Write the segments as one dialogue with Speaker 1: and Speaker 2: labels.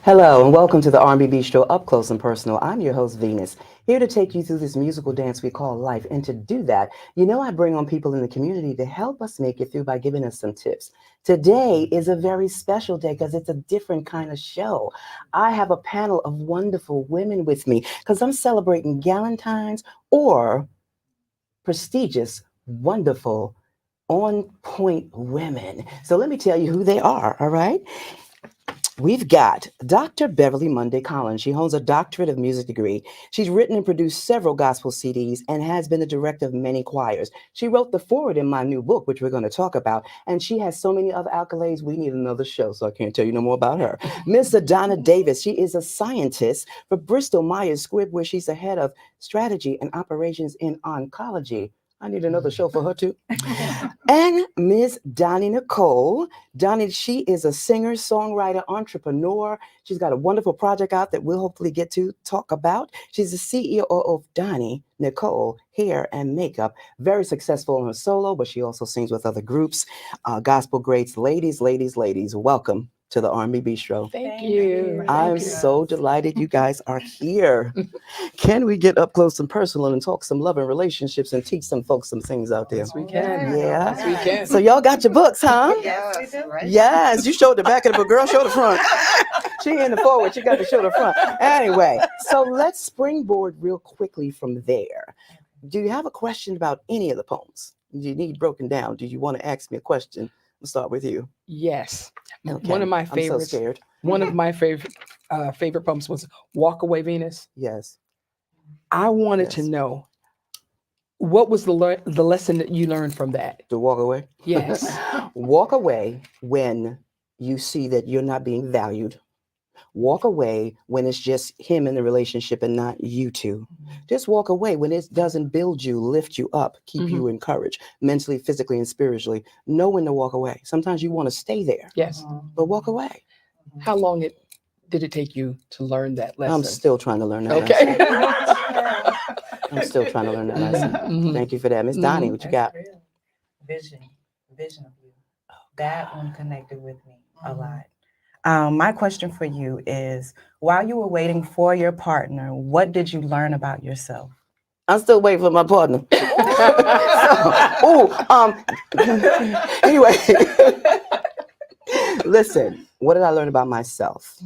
Speaker 1: Hello and welcome to the R B Bistro Up Close and Personal. I'm your host Venus, here to take you through this musical dance we call life. And to do that, I bring on people in the community to help us make it through by giving us some tips. Today is a very special day because it's a different kind of show. I have a panel of wonderful women with me because I'm celebrating Galentine's or prestigious, wonderful, on point women. So let me tell you who they are, all right? We've got Dr. Beverly Monday Collins. She holds a doctorate of music degree. She's written and produced several gospel CDs and has been the director of many choirs. She wrote the foreword in my new book, which we're going to talk about, and she has so many other accolades. We need another show, so I can't tell you no more about her. Miss Donna Davis. She is a scientist for Bristol Myers Squibb, where she's the head of strategy and operations in oncology. I need another show for her too. And Miss Donnie Nicole. Donnie, she is a singer, songwriter, entrepreneur. She's got a wonderful project out that we'll hopefully get to talk about. She's the CEO of Donnie Nicole Hair and Makeup. Very successful on her solo, but she also sings with other groups. Gospel greats. Ladies, welcome to the R B Bistro.
Speaker 2: Thank you.
Speaker 1: I'm so delighted you guys are here. Can we get up close and personal and talk some love and relationships and teach some folks some things out there?
Speaker 2: Yes, we can.
Speaker 1: Yeah.
Speaker 2: Yes, we can.
Speaker 1: So y'all got your books, huh?
Speaker 3: Yes, we do. Right?
Speaker 1: Yes, you showed the back of the book. Girl, show the front. She in the forward. She got to show the front. Anyway, so let's springboard real quickly from there. Do you have a question about any of the poems? Do you need broken down? Do you want to ask me a question? We'll start with you.
Speaker 2: Yes.
Speaker 1: Okay.
Speaker 2: One of my
Speaker 1: I'm
Speaker 2: favorites.
Speaker 1: so scared.
Speaker 2: One of my favorite poems was "Walk Away, Venus."
Speaker 1: Yes.
Speaker 2: I wanted to
Speaker 1: Yes.
Speaker 2: know what was the lesson that you learned from that.
Speaker 1: To walk away?
Speaker 2: Yes.
Speaker 1: Walk away when you see that you're not being valued. Walk away when it's just him in the relationship and not you two. Just walk away when it doesn't build you, lift you up, keep you encouraged mentally, physically, and spiritually. Know when to walk away. Sometimes you want to stay there,
Speaker 2: Yes.
Speaker 1: but walk away.
Speaker 2: How long did it take you to learn that lesson?
Speaker 1: I'm still trying to learn that lesson.
Speaker 2: Okay.
Speaker 1: I'm still trying to learn that lesson.
Speaker 2: Mhm.
Speaker 1: Thank you for that. Miss Donnie, what you got?
Speaker 3: That's real. Vision of you. That one connected with me a lot. My question for you is, while you were waiting for your partner, what did you learn about yourself?
Speaker 1: I'm still waiting for my partner. Anyway, listen, what did I learn about myself?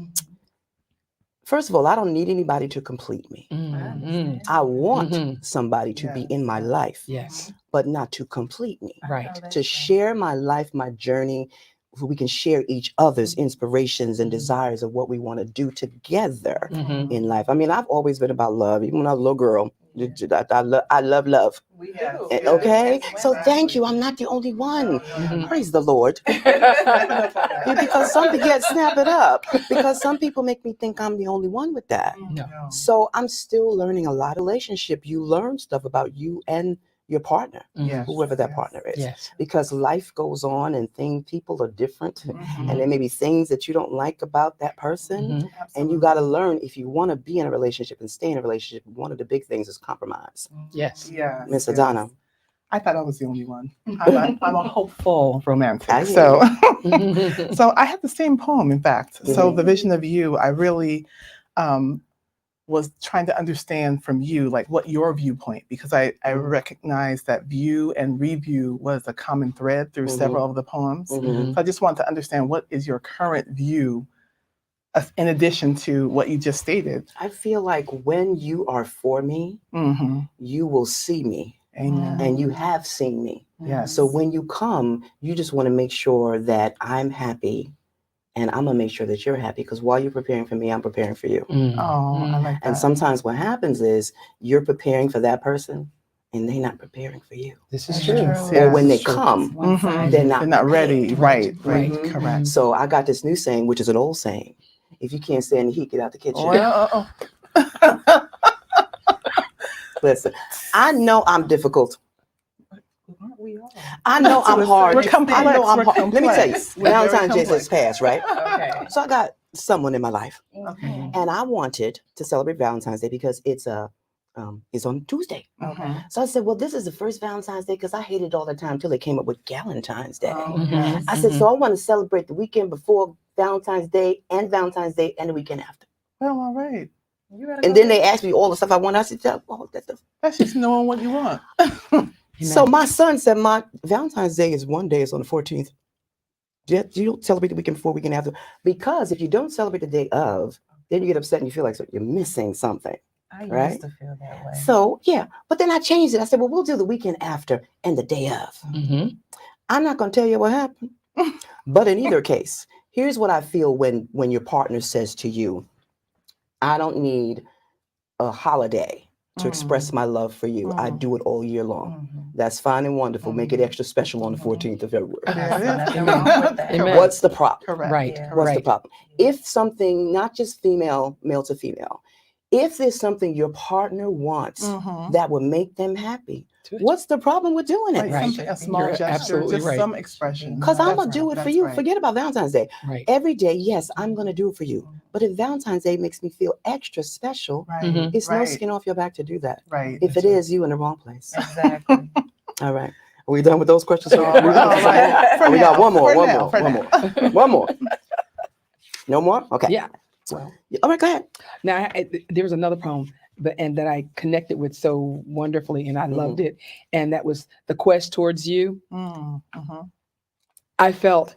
Speaker 1: First of all, I don't need anybody to complete me.
Speaker 2: Mhm.
Speaker 1: I want
Speaker 2: Mhm.
Speaker 1: somebody to be in my life,
Speaker 2: Yes.
Speaker 1: but not to complete me.
Speaker 2: Right.
Speaker 1: To share my life, my journey, so we can share each other's inspirations and desires of what we want to do together
Speaker 2: Mhm.
Speaker 1: in life. I mean, I've always been about love. Even when I was a little girl, I love love.
Speaker 3: We do.
Speaker 1: Okay, so thank you. I'm not the only one.
Speaker 2: Mhm.
Speaker 1: Praise the Lord. Yeah, because some people get snap it up. Because some people make me think I'm the only one with that.
Speaker 2: No.
Speaker 1: So I'm still learning a lot of relationship. You learn stuff about you and your partner,
Speaker 2: Yes.
Speaker 1: whoever that partner is.
Speaker 2: Yes.
Speaker 1: Because life goes on and people are different.
Speaker 3: Mhm.
Speaker 1: And there may be things that you don't like about that person.
Speaker 2: Mhm.
Speaker 1: And you got to learn, if you want to be in a relationship and stay in a relationship, one of the big things is compromise.
Speaker 2: Yes.
Speaker 4: Yeah.
Speaker 1: Miss Adana.
Speaker 4: I thought I was the only one. I'm a hopeful romantic.
Speaker 1: I hear
Speaker 4: So,
Speaker 2: Mhm.
Speaker 4: so I had the same poem, in fact. So
Speaker 1: Mhm.
Speaker 4: the vision of you, I really was trying to understand from you, like what your viewpoint, because I recognized that view and review was a common thread through several of the poems.
Speaker 1: Mhm.
Speaker 4: So I just want to understand, what is your current view in addition to what you just stated?
Speaker 1: I feel like when you are for me,
Speaker 4: Mm-hmm.
Speaker 1: you will see me.
Speaker 4: Amen.
Speaker 1: And you have seen me.
Speaker 4: Yes.
Speaker 1: So when you come, you just want to make sure that I'm happy, and I'm gonna make sure that you're happy, because while you're preparing for me, I'm preparing for you.
Speaker 2: Mhm.
Speaker 4: Oh, I like that.
Speaker 1: And sometimes what happens is you're preparing for that person and they're not preparing for you.
Speaker 2: This is
Speaker 3: That's
Speaker 2: true.
Speaker 3: true.
Speaker 1: Or when they
Speaker 2: This is true.
Speaker 1: come,
Speaker 4: Mhm.
Speaker 1: they're not
Speaker 4: They're not ready.
Speaker 1: prepared.
Speaker 4: Right.
Speaker 1: Mhm.
Speaker 4: Correct.
Speaker 1: So I got this new saying, which is an old saying: if you can't stand the heat, get out the kitchen.
Speaker 4: Well,
Speaker 1: Listen, I know I'm difficult.
Speaker 3: Aren't we all?
Speaker 1: I know I'm hard.
Speaker 4: We're complex.
Speaker 1: I know I'm
Speaker 4: We're
Speaker 1: hard. Let me tell you,
Speaker 4: complex. We're very
Speaker 1: Valentine's Day
Speaker 4: complex.
Speaker 1: just passed, right?
Speaker 3: Okay.
Speaker 1: So I got someone in my life,
Speaker 4: Okay.
Speaker 1: and I wanted to celebrate Valentine's Day because it's a is on Tuesday.
Speaker 3: Okay.
Speaker 1: So I said, well, this is the first Valentine's Day because I hated it all the time until they came up with Galentine's Day.
Speaker 3: Oh,
Speaker 2: Mhm.
Speaker 3: yes.
Speaker 1: I said, so I want to celebrate the weekend before Valentine's Day and the weekend after.
Speaker 4: Well, all right.
Speaker 3: You gotta
Speaker 1: And
Speaker 3: go
Speaker 1: then they
Speaker 3: there.
Speaker 1: asked me all the stuff I want. I said, oh, that's the...
Speaker 4: That's just knowing what you want.
Speaker 1: So my son said, my Valentine's Day is one day, it's on the 14th. You don't celebrate the weekend before, weekend after. Because if you don't celebrate the day of, then you get upset and you feel like you're missing something.
Speaker 3: I
Speaker 1: right?
Speaker 3: used to feel that way.
Speaker 1: So, yeah. But then I changed it. I said, well, we'll do the weekend after and the day of.
Speaker 2: Mhm.
Speaker 1: I'm not going to tell you what happened. But in either case, here's what I feel when your partner says to you, I don't need a holiday to express my love for you. I do it all year long. That's fine and wonderful. Make it extra special on the 14th of February.
Speaker 3: Nothing wrong with that.
Speaker 2: Amen.
Speaker 1: What's the problem?
Speaker 4: Correct.
Speaker 2: Right.
Speaker 3: Yeah.
Speaker 1: What's the
Speaker 2: Right.
Speaker 1: problem? If something, not just male to female, if there's something your partner wants that would make them happy, what's the problem with doing
Speaker 4: Like
Speaker 1: it?
Speaker 2: Right.
Speaker 4: something, a small
Speaker 2: You're
Speaker 4: gesture,
Speaker 2: absolutely
Speaker 4: just
Speaker 2: right.
Speaker 4: some expression.
Speaker 1: Because I'm
Speaker 4: That's
Speaker 1: going to do
Speaker 4: right.
Speaker 1: it for
Speaker 4: That's
Speaker 1: you.
Speaker 4: right.
Speaker 1: Forget about Valentine's Day.
Speaker 2: Right.
Speaker 1: Every day, yes, I'm going to do it for you. But if Valentine's Day makes me feel extra special,
Speaker 4: Right.
Speaker 2: Mhm.
Speaker 1: it's no
Speaker 4: Right.
Speaker 1: skin off your back to do that.
Speaker 4: Right.
Speaker 1: If it
Speaker 4: That's right.
Speaker 1: is, you in the wrong place.
Speaker 3: Exactly.
Speaker 1: All right. Are we done with those questions?
Speaker 4: All right. For
Speaker 1: We got
Speaker 4: now,
Speaker 1: one more,
Speaker 4: for
Speaker 1: one
Speaker 4: now,
Speaker 1: more,
Speaker 4: for
Speaker 1: one
Speaker 4: now.
Speaker 1: more. One more. No more? Okay.
Speaker 2: Yeah. Well,
Speaker 1: All right, go ahead.
Speaker 2: now there was another poem, and that I connected with so wonderfully, and I loved it. And that was The Quest Towards You. I felt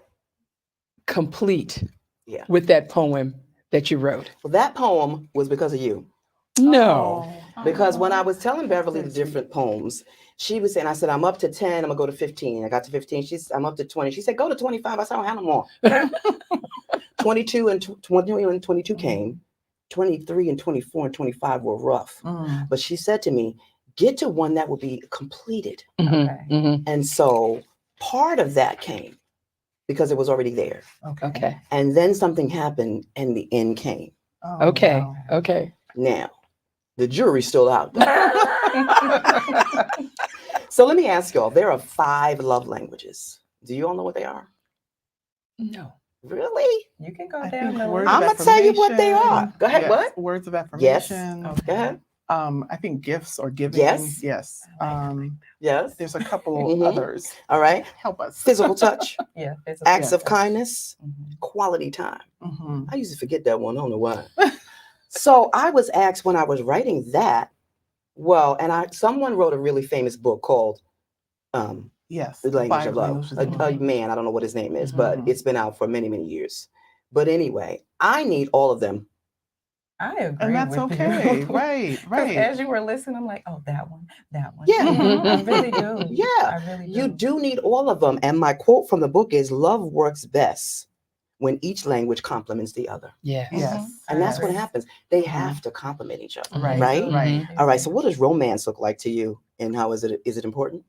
Speaker 2: complete
Speaker 1: Yeah.
Speaker 2: with that poem that you wrote.
Speaker 1: Well, that poem was because of you.
Speaker 2: No.
Speaker 1: Because when I was telling Beverly the different poems, she was saying, I said, I'm up to 10, I'm gonna go to 15. I got to 15, I'm up to 20. She said, go to 25. I said, I don't have no more. 22 and 20 and 22 came. 23 and 24 and 25 were rough. But she said to me, get to one that will be completed.
Speaker 2: Mhm,
Speaker 3: Okay.
Speaker 2: mhm.
Speaker 1: And so part of that came because it was already there.
Speaker 2: Okay.
Speaker 1: And then something happened and the end came.
Speaker 4: Oh,
Speaker 2: Okay.
Speaker 4: wow.
Speaker 2: Okay.
Speaker 1: Now, the jury's still out. So let me ask y'all, there are 5 love languages. Do you all know what they are?
Speaker 2: No.
Speaker 1: Really?
Speaker 3: You can go
Speaker 4: I
Speaker 3: down
Speaker 4: think
Speaker 3: the
Speaker 4: words
Speaker 3: list.
Speaker 1: I'm
Speaker 4: of
Speaker 1: gonna tell you what they
Speaker 4: affirmation.
Speaker 1: are. Go ahead,
Speaker 4: Yes,
Speaker 1: what?
Speaker 4: Words of
Speaker 1: Yes.
Speaker 4: affirmation.
Speaker 1: Go ahead.
Speaker 4: I think gifts or giving.
Speaker 1: Yes.
Speaker 4: Yes.
Speaker 1: Yes.
Speaker 4: There's a couple
Speaker 1: Mhm.
Speaker 4: others.
Speaker 1: All right.
Speaker 4: Help us.
Speaker 1: Physical touch,
Speaker 3: Yeah. physical
Speaker 1: acts of
Speaker 3: touch.
Speaker 1: kindness,
Speaker 3: Mhm.
Speaker 1: quality time.
Speaker 4: Mhm.
Speaker 1: I used to forget that one. I don't know why. So I was asked when I was writing that, someone wrote a really famous book called
Speaker 4: Yes.
Speaker 1: The Language
Speaker 4: 5
Speaker 1: of Love.
Speaker 4: languages
Speaker 1: A
Speaker 4: of love.
Speaker 1: man, I don't know what his name is, but
Speaker 4: Mhm.
Speaker 1: it's been out for many, many years. But anyway, I need all of them.
Speaker 3: I agree.
Speaker 4: And that's
Speaker 3: with
Speaker 4: okay.
Speaker 3: You.
Speaker 4: Right.
Speaker 3: 'Cause
Speaker 4: Right.
Speaker 3: as you were listening, I'm like, oh, that one.
Speaker 1: Yeah.
Speaker 3: I really do.
Speaker 1: Yeah.
Speaker 3: I really do.
Speaker 1: You do need all of them. And my quote from the book is, love works best when each language complements the other.
Speaker 2: Yes.
Speaker 4: Yes.
Speaker 1: And that's what
Speaker 4: Yes.
Speaker 1: happens. They have to complement each other.
Speaker 4: Right.
Speaker 1: Right?
Speaker 4: Right.
Speaker 1: All right. So what does romance look like to you? And how is it important?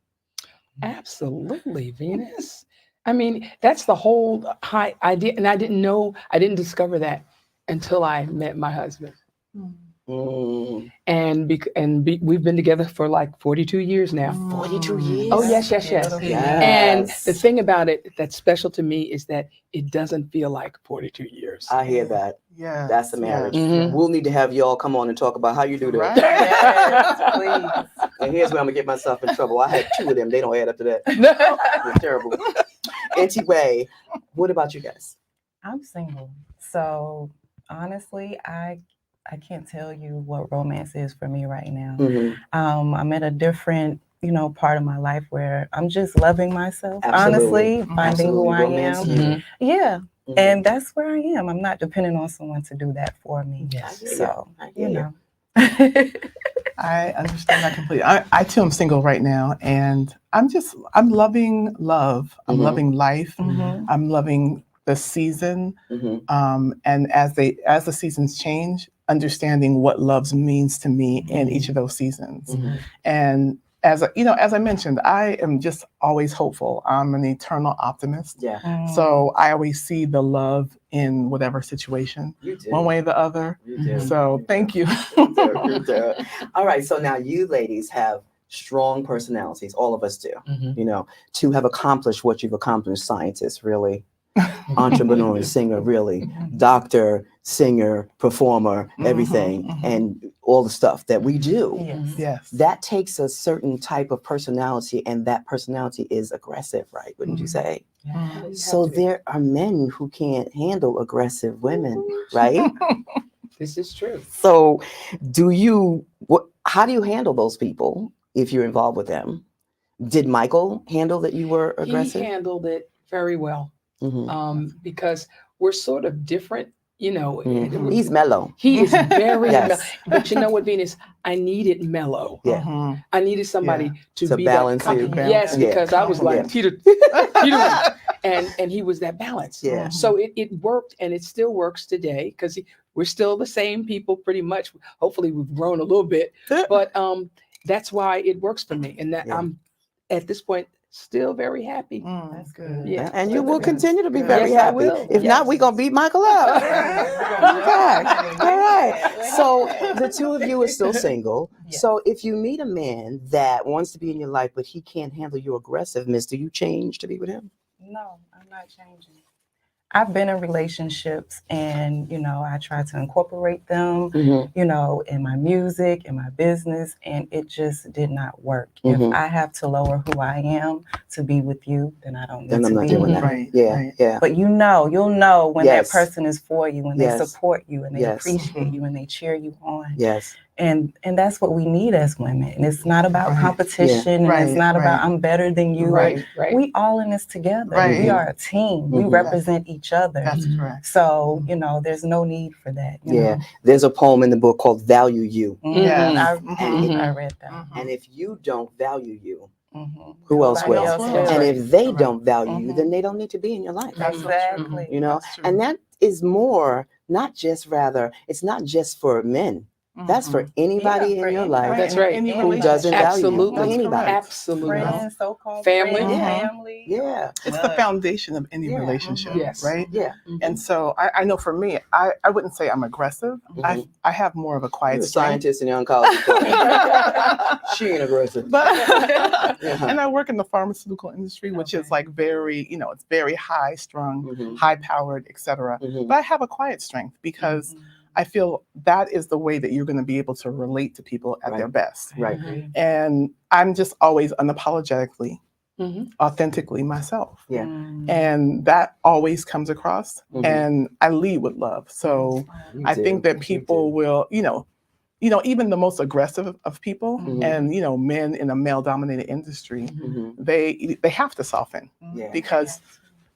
Speaker 2: Absolutely, Venus. I mean, that's the whole high idea. And I didn't discover that until I met my husband.
Speaker 1: Mm,
Speaker 2: And we've been together for like 42 years now.
Speaker 1: 42 years.
Speaker 2: Oh, yes.
Speaker 3: Beautiful.
Speaker 2: And
Speaker 1: Yes.
Speaker 2: the thing about it that's special to me is that it doesn't feel like 42 years.
Speaker 1: I hear that.
Speaker 4: Yes.
Speaker 1: That's the marriage.
Speaker 4: Yes.
Speaker 2: Mhm.
Speaker 1: We'll need to have y'all come on and talk about how you do that.
Speaker 4: Right.
Speaker 3: Yes, please.
Speaker 1: And here's where I'm gonna get myself in trouble. I had 2 of them. They don't add up to that.
Speaker 2: No.
Speaker 1: It's terrible. Anyway, what about you guys?
Speaker 3: I'm single. So honestly, I can't tell you what romance is for me right now.
Speaker 1: Mhm.
Speaker 3: I'm at a different, part of my life where I'm just loving myself.
Speaker 1: Absolutely.
Speaker 3: Honestly, finding who I
Speaker 1: Romance
Speaker 3: am.
Speaker 1: you.
Speaker 2: Mhm.
Speaker 3: Yeah.
Speaker 1: Mhm.
Speaker 3: And that's where I am. I'm not depending on someone to do that for me.
Speaker 2: Yes.
Speaker 1: I hear
Speaker 3: So,
Speaker 1: I hear
Speaker 3: you
Speaker 1: ya.
Speaker 3: know.
Speaker 4: I understand that completely. I too am single right now, and I'm loving love. I'm
Speaker 1: Mhm.
Speaker 4: loving life.
Speaker 3: Mhm.
Speaker 4: I'm loving the season.
Speaker 1: Mhm.
Speaker 4: And as the seasons change, understanding what love means to me in each of those seasons.
Speaker 1: Mhm.
Speaker 4: And as I mentioned, I am just always hopeful. I'm an eternal optimist.
Speaker 1: Yeah,
Speaker 3: Mm.
Speaker 4: So I always see the love in whatever situation,
Speaker 1: you do.
Speaker 4: one way or the other.
Speaker 1: You do.
Speaker 4: So thank you.
Speaker 1: You do. You do. All right. So now you ladies have strong personalities. All of us do.
Speaker 2: Mhm.
Speaker 1: To have accomplished what you've accomplished, scientists, really, entrepreneur and singer, really, doctor, singer, performer, everything, and all the stuff that we do.
Speaker 3: Yes.
Speaker 4: Yes.
Speaker 1: That takes a certain type of personality, and that personality is aggressive, right? Wouldn't you say?
Speaker 4: Mhm.
Speaker 1: So there are men who can't handle aggressive women, right?
Speaker 2: This is true.
Speaker 1: So how do you handle those people if you're involved with them? Did Michael handle that you were
Speaker 2: He
Speaker 1: aggressive?
Speaker 2: handled it very well
Speaker 1: Mhm.
Speaker 2: because we're sort of different, you know.
Speaker 1: Mhm. He's mellow.
Speaker 2: He is very
Speaker 1: Yes.
Speaker 2: mellow. But you know what, Venus? I needed mellow.
Speaker 1: Yeah.
Speaker 4: Mhm.
Speaker 2: I needed somebody to
Speaker 1: To
Speaker 2: be
Speaker 1: balance
Speaker 2: that.
Speaker 1: you.
Speaker 2: Yes,
Speaker 1: Yeah.
Speaker 2: because I was like
Speaker 1: Yeah.
Speaker 2: Peter, and he was that balance.
Speaker 1: Yeah.
Speaker 2: So it worked, and it still works today because we're still the same people pretty much. Hopefully, we've grown a little bit, but that's why it works for me, and that
Speaker 1: Yeah.
Speaker 2: I'm at this point still very happy.
Speaker 3: That's
Speaker 4: Good.
Speaker 3: good.
Speaker 2: Yeah.
Speaker 1: And you will continue to be
Speaker 4: Yes,
Speaker 1: very
Speaker 2: I
Speaker 1: happy.
Speaker 2: will.
Speaker 1: If not, we're going to beat Michael up.
Speaker 3: Okay.
Speaker 1: All right. So the two of you are still single.
Speaker 3: Yes.
Speaker 1: So if you meet a man that wants to be in your life, but he can't handle your aggressiveness, do you change to be with him?
Speaker 3: No, I'm not changing. I've been in relationships and, I try to incorporate them, in my music, in my business, and it just did not work. If I have to lower who I am to be with you, then I don't need
Speaker 1: Then I'm
Speaker 3: to
Speaker 1: not
Speaker 3: be
Speaker 1: doing
Speaker 3: with
Speaker 1: that.
Speaker 3: you.
Speaker 4: Right.
Speaker 1: Yeah.
Speaker 4: Right.
Speaker 1: Yeah.
Speaker 3: But you'll know when that
Speaker 1: Yes.
Speaker 3: person is for you and they
Speaker 1: Yes.
Speaker 3: support you and they
Speaker 1: Yes.
Speaker 3: appreciate you and they cheer you on.
Speaker 1: Yes.
Speaker 3: And that's what we need as women. And it's not about
Speaker 4: Right.
Speaker 3: competition,
Speaker 4: Yeah.
Speaker 3: and it's not
Speaker 4: Right.
Speaker 3: about I'm better than you.
Speaker 2: Right.
Speaker 3: We all in this together.
Speaker 4: Right.
Speaker 3: We are a team. We
Speaker 1: Mhm.
Speaker 3: represent each other.
Speaker 4: That's correct.
Speaker 3: So, there's no need for that. You
Speaker 1: Yeah.
Speaker 3: know?
Speaker 1: There's a poem in the book called Value You.
Speaker 4: Yes.
Speaker 3: I read that.
Speaker 1: And if you don't value you,
Speaker 3: Mhm.
Speaker 1: who else
Speaker 3: Nobody
Speaker 1: will?
Speaker 3: else
Speaker 4: will.
Speaker 3: will.
Speaker 1: And if they
Speaker 4: Correct.
Speaker 1: don't value you,
Speaker 3: Mhm.
Speaker 1: then they don't need to be in your life.
Speaker 3: Exactly.
Speaker 1: You know,
Speaker 4: That's true.
Speaker 1: and that is more, it's not just for men. That's for anybody
Speaker 3: Yeah,
Speaker 1: in
Speaker 3: for
Speaker 1: your
Speaker 3: anybody.
Speaker 1: life
Speaker 2: That's right.
Speaker 4: Any
Speaker 1: who doesn't value you.
Speaker 2: Absolutely.
Speaker 4: That's
Speaker 1: Anybody.
Speaker 4: correct.
Speaker 2: Absolutely.
Speaker 3: Friends, so-called
Speaker 2: Family.
Speaker 3: friends,
Speaker 1: Yeah.
Speaker 3: family.
Speaker 1: Yeah.
Speaker 4: It's the
Speaker 3: blood.
Speaker 4: foundation of any
Speaker 1: Yeah.
Speaker 4: relationship,
Speaker 2: Yes.
Speaker 4: right?
Speaker 1: Yeah.
Speaker 4: And so I know for me, I wouldn't say I'm aggressive.
Speaker 1: Mhm.
Speaker 4: I have more of a quiet
Speaker 1: You're a
Speaker 4: strength.
Speaker 1: scientist in the oncology program. She ain't aggressive.
Speaker 4: But
Speaker 1: Yeah.
Speaker 4: and I work in the pharmaceutical industry, which is
Speaker 3: Okay.
Speaker 4: like very, it's very high strung,
Speaker 1: Mhm.
Speaker 4: high powered, etc.
Speaker 1: Mhm.
Speaker 4: But I have a quiet strength because I feel that is the way that you're going to be able to relate to people at their
Speaker 1: Right.
Speaker 4: best.
Speaker 1: Right.
Speaker 4: And I'm just always unapologetically,
Speaker 2: Mhm.
Speaker 4: authentically myself.
Speaker 1: Yeah.
Speaker 4: And that always comes across.
Speaker 1: Mhm.
Speaker 4: And I lead with love. So
Speaker 1: You
Speaker 4: I
Speaker 1: do.
Speaker 4: think that
Speaker 1: You
Speaker 4: people
Speaker 1: do.
Speaker 4: will, even the most aggressive of people
Speaker 1: Mhm.
Speaker 4: and, men in a male dominated industry,
Speaker 1: Mhm.
Speaker 4: they have to soften
Speaker 1: Yeah.
Speaker 4: because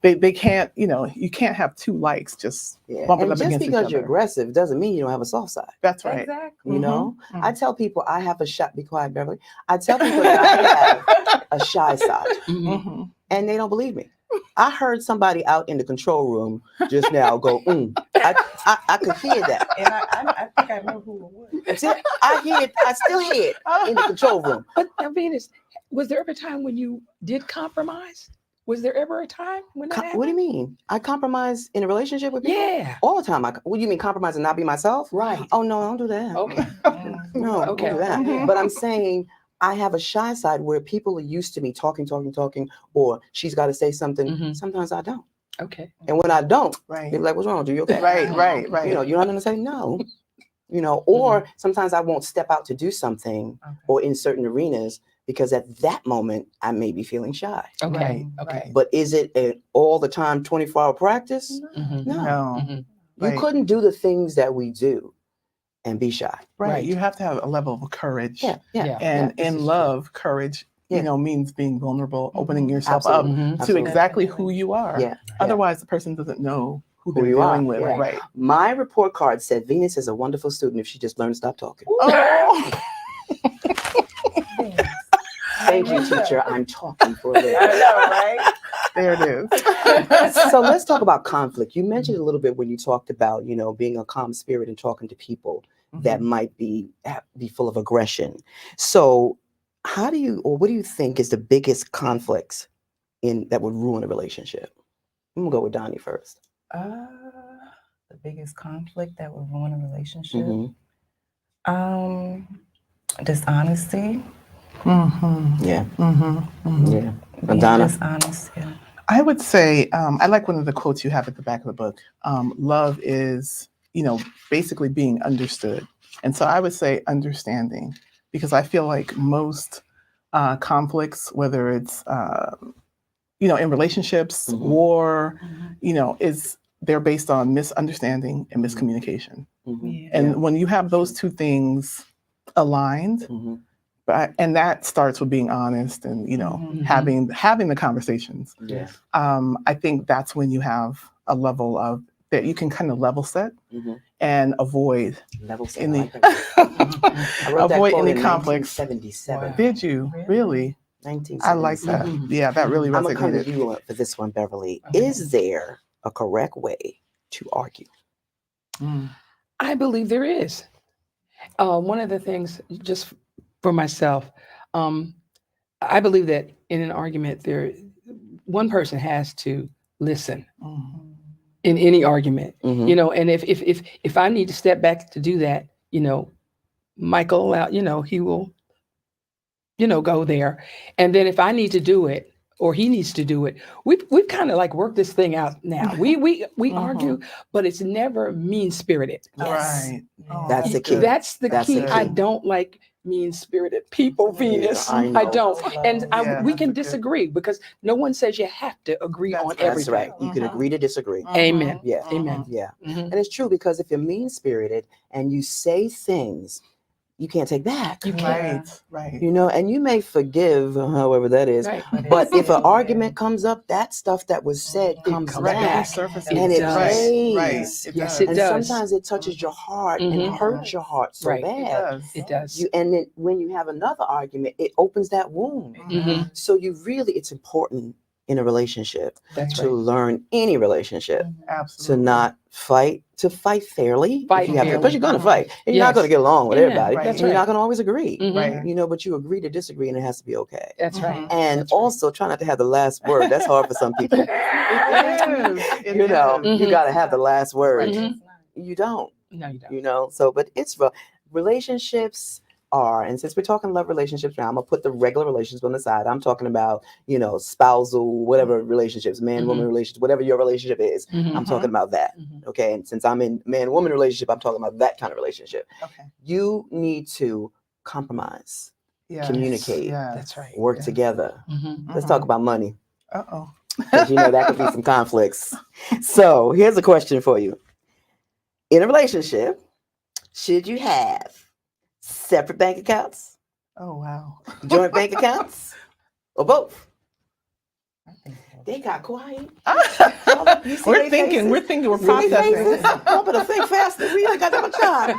Speaker 4: they can't, you can't have two likes just
Speaker 1: Yeah.
Speaker 4: bumping
Speaker 1: And
Speaker 4: up
Speaker 1: just
Speaker 4: against each
Speaker 1: because you're
Speaker 4: other.
Speaker 1: aggressive doesn't mean you don't have a soft side.
Speaker 4: That's right.
Speaker 3: Exactly.
Speaker 1: You know,
Speaker 4: Mhm.
Speaker 1: I tell people I have a shy. Be quiet, Beverly. I tell people that I have a shy side,
Speaker 2: Mhm.
Speaker 4: Mhm.
Speaker 1: and they don't believe me. I heard somebody out in the control room just now go, I could hear that.
Speaker 3: And I think I know who it was.
Speaker 1: That's it. I still hear it in the control room.
Speaker 2: But Venus, was there ever a time when you did compromise? Was there ever a time when that happened?
Speaker 1: What do you mean? I compromise in a relationship with people?
Speaker 2: Yeah.
Speaker 1: All the time. What do you mean compromise and not be myself?
Speaker 2: Right.
Speaker 1: Oh, no, I don't do that.
Speaker 2: Okay.
Speaker 1: No, I don't
Speaker 2: Okay.
Speaker 1: do that.
Speaker 4: Mhm.
Speaker 1: But I'm saying I have a shy side where people are used to me talking, or she's got to say something.
Speaker 2: Mhm.
Speaker 1: Sometimes I don't.
Speaker 2: Okay.
Speaker 1: And when I don't,
Speaker 4: Right.
Speaker 1: they're like, what's wrong? Do you okay?
Speaker 4: Right.
Speaker 1: You know, you don't understand? No. Or sometimes I won't step out to do something or in certain arenas because at that moment I may be feeling shy.
Speaker 2: Okay.
Speaker 4: Right,
Speaker 2: Okay.
Speaker 4: right.
Speaker 1: But is it an all the time 24-hour practice?
Speaker 2: Mhm.
Speaker 1: No.
Speaker 4: No.
Speaker 2: Mhm.
Speaker 1: You
Speaker 4: Right.
Speaker 1: couldn't do the things that we do and be shy.
Speaker 4: Right.
Speaker 2: Right.
Speaker 4: You have to have a level of courage.
Speaker 1: Yeah.
Speaker 4: And
Speaker 2: this
Speaker 4: in
Speaker 2: is
Speaker 4: love, courage,
Speaker 1: Yeah.
Speaker 4: means being vulnerable, opening yourself
Speaker 1: Absolutely.
Speaker 2: Mhm.
Speaker 4: up to
Speaker 1: Absolutely.
Speaker 4: exactly who you are.
Speaker 1: Yeah.
Speaker 4: Otherwise, the person doesn't know who they're
Speaker 1: you are.
Speaker 4: dealing with.
Speaker 1: Yeah.
Speaker 4: Right.
Speaker 1: My report card said Venus is a wonderful student if she just learned to stop talking.
Speaker 4: Oh.
Speaker 1: Thank you, teacher. I'm talking for a living.
Speaker 3: I know, right?
Speaker 4: There it is.
Speaker 1: So let's talk about conflict. You mentioned a little bit when you talked about, being a calm spirit and talking to people that might be full of aggression. So what do you think is the biggest conflicts that would ruin a relationship? I'm gonna go with Donnie first.
Speaker 3: The biggest conflict that would ruin a relationship.
Speaker 1: Mhm.
Speaker 3: Dishonesty.
Speaker 1: Yeah. Yeah.
Speaker 3: Being
Speaker 1: Donna?
Speaker 3: dishonest. Yeah.
Speaker 4: I would say, I like one of the quotes you have at the back of the book. Love is basically being understood. And so I would say understanding, because I feel like most conflicts, whether it's in relationships,
Speaker 1: Mhm.
Speaker 4: war,
Speaker 3: Mhm.
Speaker 4: they're based on misunderstanding and
Speaker 1: Mhm.
Speaker 4: miscommunication.
Speaker 1: Mhm.
Speaker 3: Yeah.
Speaker 4: And when you have those two things aligned,
Speaker 1: Mhm.
Speaker 4: and that starts with being honest and
Speaker 3: Mhm.
Speaker 4: having the conversations.
Speaker 1: Yeah.
Speaker 4: I think that's when you have a level of that you can kind of level set
Speaker 1: Mhm.
Speaker 4: and avoid
Speaker 1: Level set. I
Speaker 4: any
Speaker 1: like that. I wrote that
Speaker 4: avoid
Speaker 1: quote
Speaker 4: any
Speaker 1: in
Speaker 4: conflicts.
Speaker 1: 1977.
Speaker 3: Wow.
Speaker 4: Did you
Speaker 3: Really?
Speaker 4: really? I like that.
Speaker 1: 1977.
Speaker 2: Mhm.
Speaker 4: Yeah, that really
Speaker 1: I'm gonna come to
Speaker 4: resonated.
Speaker 1: you for this one, Beverly.
Speaker 3: Okay.
Speaker 1: Is there a correct way to argue?
Speaker 4: Mm.
Speaker 2: I believe there is. One of the things, just for myself, um, I believe that in an argument, one person has to listen
Speaker 4: Mm.
Speaker 2: in any argument.
Speaker 1: Mhm.
Speaker 2: And if I need to step back to do that, Michael, he will, go there. And then if I need to do it or he needs to do it, we've kind of like worked this thing out now. We
Speaker 4: Mhm.
Speaker 2: argue, but it's never mean spirited.
Speaker 1: Yes.
Speaker 4: Right.
Speaker 3: Yeah.
Speaker 1: That's the key.
Speaker 2: That's the
Speaker 1: That's
Speaker 2: key.
Speaker 1: the
Speaker 2: I
Speaker 1: key.
Speaker 2: don't like mean spirited people, Venus.
Speaker 1: I
Speaker 2: I
Speaker 1: know.
Speaker 2: don't. And
Speaker 4: Yeah,
Speaker 2: we
Speaker 4: that's
Speaker 2: can
Speaker 4: a good-
Speaker 2: disagree because no one says you have to agree
Speaker 4: That's
Speaker 2: on
Speaker 4: right.
Speaker 1: That's
Speaker 2: everything.
Speaker 1: right. You can
Speaker 4: Mhm.
Speaker 1: agree to disagree.
Speaker 2: Amen.
Speaker 1: Yeah.
Speaker 2: Amen.
Speaker 1: Yeah.
Speaker 2: Mhm.
Speaker 1: And it's true, because if you're mean spirited and you say things you can't take back,
Speaker 2: You can't.
Speaker 4: Right.
Speaker 1: and you may forgive, however that is.
Speaker 2: Right.
Speaker 1: But if an
Speaker 3: Yeah.
Speaker 1: argument comes up, that stuff that was said
Speaker 3: Mhm.
Speaker 1: comes
Speaker 2: comes
Speaker 4: Right.
Speaker 1: back.
Speaker 4: It resurfaces.
Speaker 1: And it
Speaker 2: does.
Speaker 4: Right.
Speaker 1: plays.
Speaker 4: It
Speaker 2: Yes,
Speaker 4: does.
Speaker 2: it
Speaker 1: And
Speaker 2: does.
Speaker 1: sometimes it touches your heart and
Speaker 2: Mhm.
Speaker 1: hurts your heart so
Speaker 2: Right.
Speaker 4: It
Speaker 1: bad.
Speaker 4: does.
Speaker 2: It does.
Speaker 1: And then when you have another argument, it opens that wound.
Speaker 2: Mhm.
Speaker 1: So it's important in a relationship
Speaker 2: That's
Speaker 1: to
Speaker 2: right.
Speaker 1: learn any relationship to
Speaker 4: Absolutely.
Speaker 1: not fight, to fight fairly.
Speaker 2: Fight
Speaker 1: if you have to,
Speaker 2: fairly.
Speaker 1: because you're going to fight. And you're not
Speaker 2: Yes.
Speaker 1: going to get along with
Speaker 2: Amen.
Speaker 1: everybody.
Speaker 4: Right.
Speaker 2: That's
Speaker 1: And you're not
Speaker 2: right.
Speaker 1: going to always agree.
Speaker 2: Mhm.
Speaker 4: Right.
Speaker 1: But you agree to disagree, and it has to be okay.
Speaker 2: That's right.
Speaker 3: Mhm.
Speaker 1: And
Speaker 2: That's right.
Speaker 1: also try not to have the last word. That's hard for some people.
Speaker 4: It is. It
Speaker 1: You
Speaker 4: is.
Speaker 2: Mhm.
Speaker 1: got to have the last word.
Speaker 2: Mhm.
Speaker 3: It's not.
Speaker 1: You don't.
Speaker 2: No, you don't.
Speaker 1: So but it's relationships are, and since we're talking love relationships now, I'm gonna put the regular relationships on the side. I'm talking about spousal, whatever relationships, man woman relationship, whatever your relationship is.
Speaker 2: Mhm.
Speaker 1: I'm talking about that.
Speaker 2: Mhm.
Speaker 1: Okay, and since I'm in man woman relationship, I'm talking about that kind of relationship.
Speaker 4: Okay.
Speaker 1: You need to compromise,
Speaker 4: Yes.
Speaker 1: communicate,
Speaker 4: Yes.
Speaker 2: That's right.
Speaker 1: work
Speaker 4: Yes.
Speaker 1: together.
Speaker 2: Mhm.
Speaker 1: Let's talk about money,
Speaker 4: Uh-oh.
Speaker 1: because that could be some conflicts. So here's a question for you: in a relationship, should you have separate bank accounts,
Speaker 4: Oh, wow.
Speaker 1: joint bank accounts, or both?
Speaker 3: I think so.
Speaker 1: They got quiet. You see
Speaker 4: We're
Speaker 1: they
Speaker 4: thinking.
Speaker 1: faces?
Speaker 4: We're thinking. We're
Speaker 1: See they faces?
Speaker 4: processing.
Speaker 1: I'm gonna think faster. We ain't got that much time.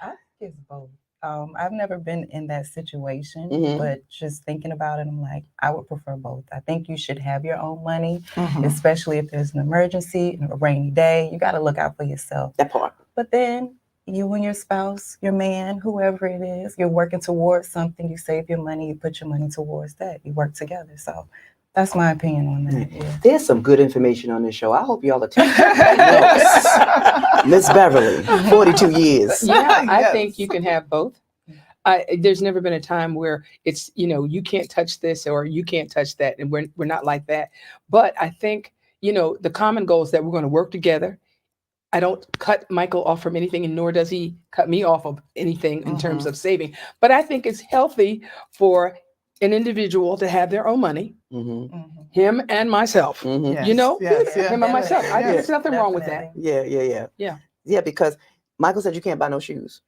Speaker 3: I think it's both. I've never been in that situation,
Speaker 1: Mhm.
Speaker 3: but just thinking about it, I'm like, I would prefer both. I think you should have your own money,
Speaker 4: Mhm.
Speaker 3: especially if there's an emergency, a rainy day. You got to look out for yourself.
Speaker 1: That part.
Speaker 3: But then you and your spouse, your man, whoever it is, you're working towards something. You save your money, you put your money towards that. You work together. So that's my opinion on that. Yeah.
Speaker 1: There's some good information on this show. I hope y'all are taking notes. Miss Beverly, 42 years.
Speaker 2: Yeah, I
Speaker 4: Yes.
Speaker 2: think you can have both. There's never been a time where it's you can't touch this or you can't touch that, and we're not like that. But I think the common goal is that we're going to work together. I don't cut Michael off from anything, and nor does he cut me off of anything in terms of saving. But I think it's healthy for an individual to have their own money,
Speaker 1: Mm-hmm.
Speaker 3: Mhm.
Speaker 2: him and myself.
Speaker 1: Mm-hmm.
Speaker 4: Yes.
Speaker 2: You know?
Speaker 4: Yes. Yes.
Speaker 2: Him and myself.
Speaker 3: Definitely.
Speaker 2: There's nothing wrong with that.
Speaker 3: Definitely.
Speaker 1: Yeah.
Speaker 2: Yeah.
Speaker 1: Because Michael said you can't buy no shoes.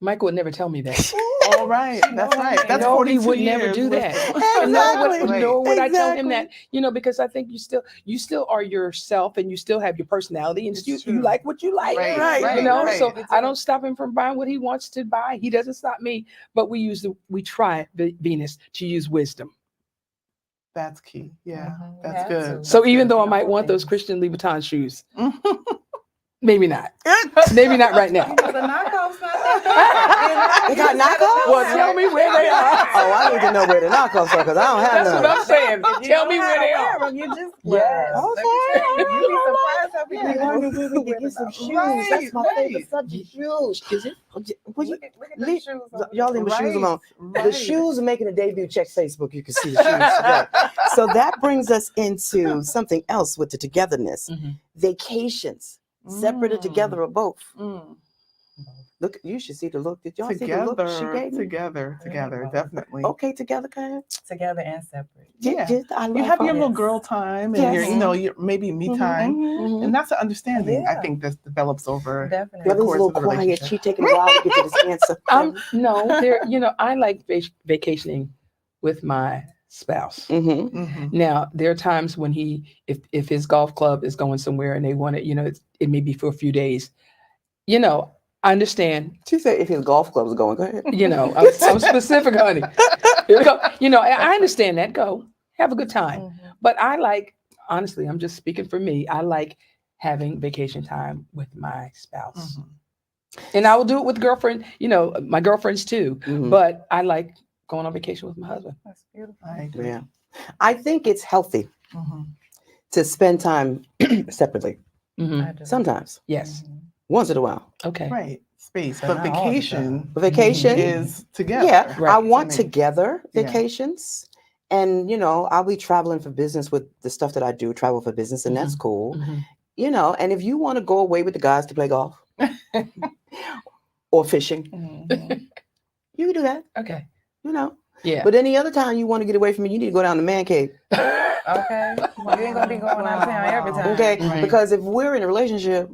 Speaker 2: Michael would never tell me that.
Speaker 4: All right. That's right. That's
Speaker 2: No, he
Speaker 4: 42
Speaker 2: would
Speaker 4: years.
Speaker 2: never do that.
Speaker 1: Exactly.
Speaker 2: Nor would I tell him that,
Speaker 1: Exactly.
Speaker 2: because I think you still are yourself and you still have your personality and
Speaker 4: It's
Speaker 2: you
Speaker 4: true.
Speaker 2: like what you like.
Speaker 4: Right.
Speaker 1: Right.
Speaker 4: Right.
Speaker 2: So
Speaker 3: Right.
Speaker 2: I don't stop him from buying what he wants to buy. He doesn't stop me, but we try, Venus, to use wisdom.
Speaker 4: That's key. Yeah.
Speaker 3: Mhm. You
Speaker 4: That's
Speaker 3: have
Speaker 4: good.
Speaker 3: to.
Speaker 4: That's
Speaker 2: So even
Speaker 4: good.
Speaker 2: though I might want those
Speaker 3: things.
Speaker 2: Christian Louboutin shoes,
Speaker 4: Mhm.
Speaker 2: maybe not. Maybe not right now.
Speaker 3: You know, the knockoffs not that bad.
Speaker 1: They got knockoffs?
Speaker 2: Well, tell me where they are.
Speaker 1: Oh, I need to know where the knockoffs are because I don't have
Speaker 2: That's
Speaker 1: none.
Speaker 2: what I'm saying.
Speaker 3: If you
Speaker 2: Tell
Speaker 3: don't
Speaker 2: me
Speaker 3: know
Speaker 2: where
Speaker 3: how
Speaker 2: they
Speaker 3: to
Speaker 2: are.
Speaker 3: wear 'em, you just
Speaker 2: Yes.
Speaker 3: Let me
Speaker 1: Okay,
Speaker 3: tell you, you'd be
Speaker 1: all right.
Speaker 3: surprised how many
Speaker 1: Yeah,
Speaker 3: people
Speaker 1: honey, we
Speaker 3: wear
Speaker 1: can get some
Speaker 3: them.
Speaker 1: shoes.
Speaker 4: Right,
Speaker 1: That's my favorite
Speaker 4: right.
Speaker 1: subject, shoes.
Speaker 2: Is it?
Speaker 1: Well,
Speaker 3: Look at the
Speaker 1: leave-
Speaker 3: shoes. over
Speaker 1: y'all
Speaker 3: there.
Speaker 1: leave my shoes alone. The
Speaker 4: Right.
Speaker 1: shoes are making a debut. Check Facebook. You can see the shoes. Yeah. So that brings us into something else with the togetherness.
Speaker 2: Mhm.
Speaker 1: Vacations. Separate or together or both?
Speaker 4: Mm.
Speaker 1: Look, you should see the look. Did y'all see the look she gave me?
Speaker 4: Together, definitely.
Speaker 1: Okay, together, Karen.
Speaker 3: Together and separate.
Speaker 4: Yeah.
Speaker 1: I
Speaker 4: You
Speaker 1: love
Speaker 4: have
Speaker 1: her.
Speaker 4: your little
Speaker 3: Yes.
Speaker 4: girl time and
Speaker 1: Yes.
Speaker 4: your maybe me time.
Speaker 1: Mhm.
Speaker 4: And that's an understanding I
Speaker 3: Yeah.
Speaker 4: think that develops over
Speaker 3: Definitely.
Speaker 1: Mother's a
Speaker 4: course
Speaker 1: little
Speaker 4: of the
Speaker 1: quiet.
Speaker 4: relationship.
Speaker 1: She taking a while to get to this answer.
Speaker 2: No, there. I like vacationing with my spouse.
Speaker 1: Mm-hmm.
Speaker 4: Mhm.
Speaker 2: Now, there are times when if his golf club is going somewhere and they want it, it may be for a few days. I understand.
Speaker 1: She said if his golf club's going, go ahead.
Speaker 2: I'm specific, honey. I understand that. Go have a good time.
Speaker 3: Mhm.
Speaker 2: But I like, honestly, I'm just speaking for me. I like having vacation time with my spouse,
Speaker 4: Mhm.
Speaker 2: and I will do it with girlfriend. My girlfriends too.
Speaker 1: Mhm.
Speaker 2: But I like going on vacation with my husband.
Speaker 3: That's beautiful.
Speaker 4: I agree.
Speaker 1: Yeah. I think it's healthy
Speaker 4: Mhm.
Speaker 1: to spend time separately.
Speaker 2: Mhm.
Speaker 3: I do.
Speaker 1: Sometimes,
Speaker 2: Yes.
Speaker 3: Mhm.
Speaker 1: once in a while.
Speaker 2: Okay.
Speaker 4: Right. Space.
Speaker 3: But
Speaker 4: But
Speaker 3: not all the
Speaker 4: vacation
Speaker 3: time.
Speaker 1: Vacation.
Speaker 4: is together.
Speaker 1: Yeah,
Speaker 2: Right.
Speaker 1: I want
Speaker 4: To me.
Speaker 1: together
Speaker 4: Yeah.
Speaker 1: vacations. And, I'll be traveling for business with the stuff that I do, travel for business, and that's cool.
Speaker 2: Mhm.
Speaker 1: And if you want to go away with the guys to play golf or fishing,
Speaker 3: Mhm.
Speaker 1: you can do that,
Speaker 2: Okay.
Speaker 1: But
Speaker 2: Yeah.
Speaker 1: any other time you want to get away from me, you need to go down to man cave.
Speaker 3: Okay. You ain't gonna be going out of town every time.
Speaker 1: Okay?
Speaker 2: Right.
Speaker 1: Because if we're in a relationship,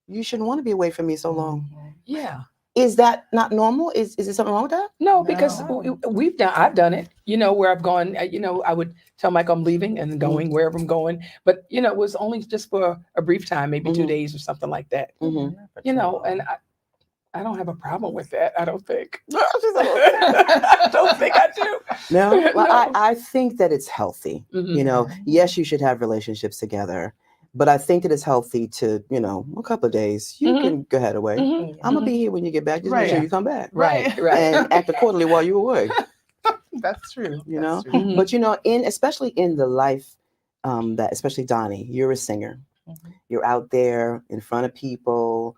Speaker 1: you shouldn't want to be away from me so long.
Speaker 3: Mhm.
Speaker 2: Yeah.
Speaker 1: Is that not normal? Is there something wrong with that?
Speaker 2: No, because
Speaker 3: No.
Speaker 2: I've done it, where I've gone, I would tell Mike I'm leaving and going wherever I'm going. But, it was only just for a brief time, maybe 2
Speaker 1: Mhm.
Speaker 2: days or something like that,
Speaker 1: Mhm.
Speaker 3: Not for too long.
Speaker 2: and I don't have a problem with that. I don't think.
Speaker 1: She's like,
Speaker 2: I don't think I do.
Speaker 1: No, well,
Speaker 2: No.
Speaker 1: I think that it's healthy.
Speaker 2: Mhm.
Speaker 1: Yes, you should have relationships together, but I think that it's healthy to, a couple of days. You
Speaker 2: Mhm.
Speaker 1: can go ahead away.
Speaker 2: Mhm.
Speaker 3: Yeah.
Speaker 1: I'm gonna be here when you get back. Just make sure
Speaker 4: Right.
Speaker 1: you come back
Speaker 2: Right.
Speaker 1: and act accordingly while you're away.
Speaker 4: That's true.
Speaker 1: You
Speaker 4: That's
Speaker 1: know?
Speaker 4: true.
Speaker 2: Mhm.
Speaker 1: But especially in the life that, especially Donnie, you're a singer.
Speaker 3: Mhm.
Speaker 1: You're out there in front of people.